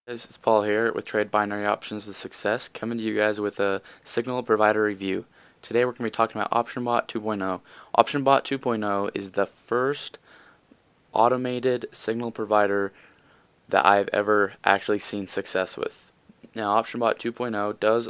Guys, it's Paul here with Trade Binary Options with Success, coming to you guys with a signal provider review. Today we're going to be talking about OptionBot 2.0. OptionBot 2.0 is the first automated signal provider that I've ever actually seen success with. Now, OptionBot 2.0 does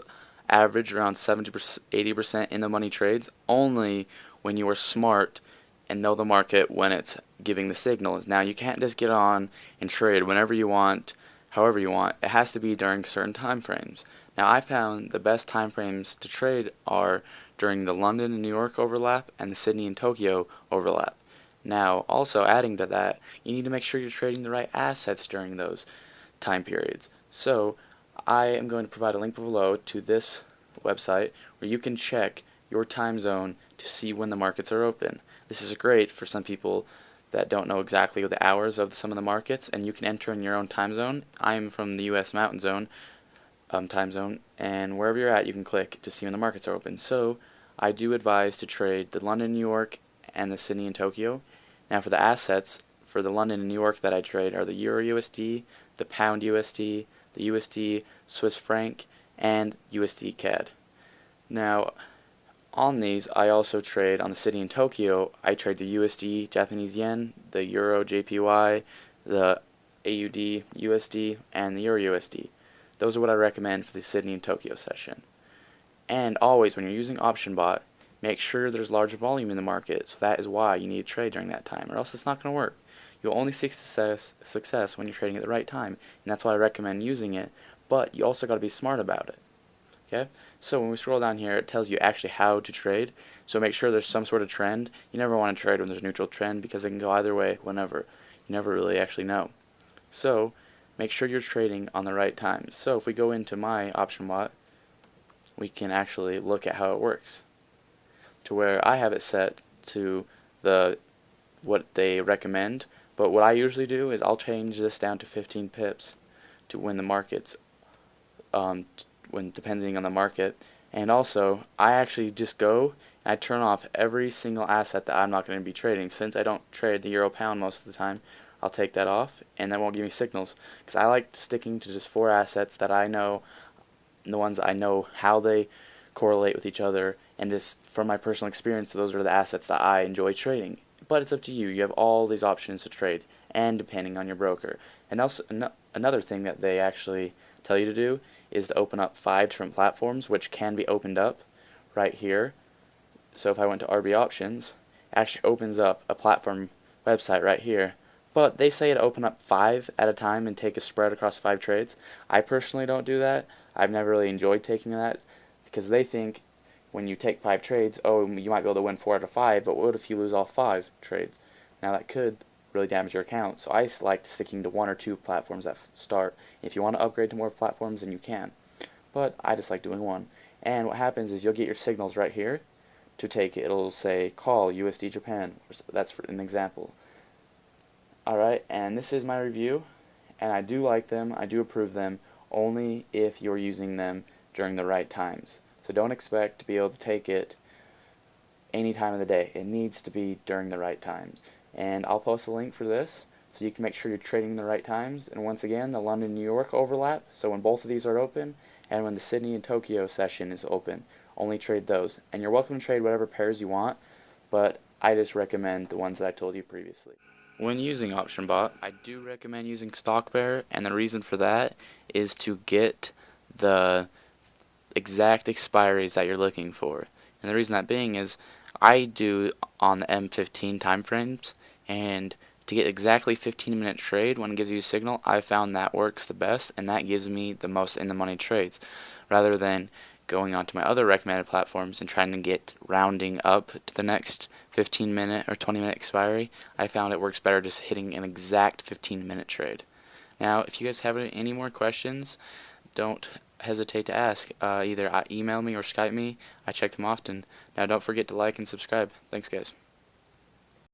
average around 70-80% in the money trades only when you are smart and know the market when it's giving the signals. Now, you can't just get on and trade whenever you want, however you want. It has to be during certain time frames. Now, I found the best time frames to trade are during the London and New York overlap and the Sydney and Tokyo overlap. Now, also adding to that, you need to make sure you're trading the right assets during those time periods. So, I am going to provide a link below to this website where you can check your time zone to see when the markets are open. This is great for some people that don't know exactly the hours of some of the markets, and you can enter in your own time zone. I am from the U.S. Mountain Zone time zone, and wherever you're at, you can click to see when the markets are open. So, I do advise to trade the London, New York, and the Sydney and Tokyo. Now, for the assets, for the London and New York that I trade are the Euro USD, the Pound USD, the USD Swiss franc, and USD CAD. Now, on these, I also trade on the Sydney and Tokyo. I trade the USD Japanese Yen, the Euro JPY, the AUD USD, and the Euro USD. Those are what I recommend for the Sydney and Tokyo session. And always, when you're using OptionBot, make sure there's large volume in the market. So that is why you need to trade during that time, or else it's not going to work. You'll only see success when you're trading at the right time, and that's why I recommend using it. But you also got to be smart about it. Okay? So when we scroll down here, it tells you actually how to trade. So make sure there's some sort of trend. You never want to trade when there's a neutral trend because it can go either way whenever. You never really actually know. So make sure you're trading on the right times. So if we go into my OptionBot, we can actually look at how it works. To where I have it set to the what they recommend, but what I usually do is I'll change this down to 15 pips to when the markets when depending on the market. And also, I actually just go and I turn off every single asset that I'm not going to be trading. Since I don't trade the Euro Pound most of the time, I'll take that off, and that won't give me signals. Because I like sticking to just 4 assets that I know, the ones I know how they correlate with each other, and just from my personal experience, those are the assets that I enjoy trading. But it's up to you. You have all these options to trade, and depending on your broker. And also, another thing that they actually tell you to do is to open up 5 different platforms, which can be opened up right here. So if I went to RB Options, it actually opens up a platform website right here. But they say to open up 5 at a time and take a spread across 5 trades. I personally don't do that. I've never really enjoyed taking that because they think when you take 5 trades, oh, you might be able to win 4 out of 5, but what if you lose all 5 trades? Now that could really damage your account. So I like sticking to 1 or 2 platforms at start. If you want to upgrade to more platforms, then you can. But I just like doing 1. And what happens is you'll get your signals right here to take it. It'll say call USD Japan. That's for an example. Alright, and this is my review. And I do like them. I do approve them only if you're using them during the right times. So don't expect to be able to take it any time of the day. It needs to be during the right times. And I'll post a link for this so you can make sure you're trading the right times. And once again, the London-New York overlap, so when both of these are open, and when the Sydney and Tokyo session is open, only trade those. And you're welcome to trade whatever pairs you want, but I just recommend the ones that I told you previously. When using OptionBot, I do recommend using StockBear, and the reason for that is to get the exact expiries that you're looking for. And the reason that being is I do on the M15 time frames, and to get exactly 15-minute trade when it gives you a signal, I found that works the best, and that gives me the most in the money trades rather than going on to my other recommended platforms and trying to get rounding up to the next 15-minute or 20-minute expiry. I found it works better just hitting an exact 15-minute trade. Now, if you guys have any more questions, don't hesitate to ask. Either email me or Skype me. I check them often. Now, don't forget to like and subscribe. Thanks, guys.